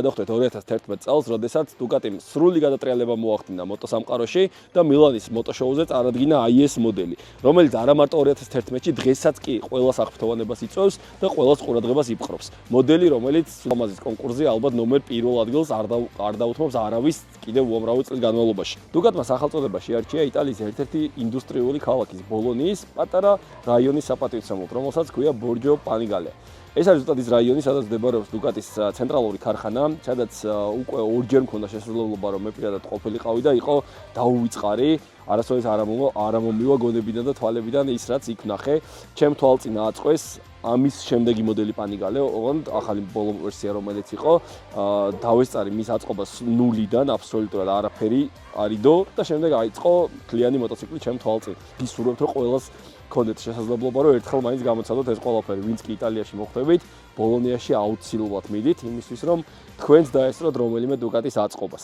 გადავხვდეთ 2011 წელს, როდესაც დუკატიმ სრული გადატრიალება მოახდინა მოტოსამყაროში და მილანის მოტოშოუზე წარადგინა IS მოდელი, რომელიც არა მარტო 2011-ში დღესაც კი ყველას აღფრთოვანებას იწვევს და ყველას ყურადღებას იპყრობს. მოდელი, რომელიც ლამაზის კონკურსზე ალბათ ნომერ 1 ადგილს არ დაუთმობს არავის კიდევ უამრავი წლის განმავლობაში. დუკატმა სახელწოდება შეარჩია იტალიის ერთ-ერთი ინდუსტრიული ქალაქის ბოლონიის პატარა რაიონის საპატივცემლოდ, რომელსაც ქვია ბორჯო პანიგალე. ეს არის ზუსტად ის რაიონი, სადაც მდებარეობს დუკატის ცენტრალური ქარხანა, სადაც უკვე ორჯერ მქონდა შესაძლებლობა, რომ მე პირადად ყოფილიყავი და იყო დაუვიწყარი, არასოდეს არ მომივა გონებიდან და თვალებიდან ის, რაც იქ ვნახე. ჩემ თვალწინ ააწყვეს ამის შემდეგი მოდელი პანიგალე, ოღონდ ახალი ბოლო ვერსია, რომელიც იყო, დავესწარი მის აწყობას ნულიდან, აბსოლუტურად არაფერი არიდო და შემდეგ აიწყო მთლიანი მოტოციკლი ჩემ თვალწინ. გისურვებთ, რომ ყველას გქონდეთ შესაძლებლობა, რომ ერთხელ მაინც გამოცადოთ ეს ყველაფერი, ვინც კი იტალიაში მოხვდებით, ბოლონიაში აუცილებლად მიდით, იმისთვის, რომ თქვენც დაესწროთ რომელიმე დუკატის აწყობას.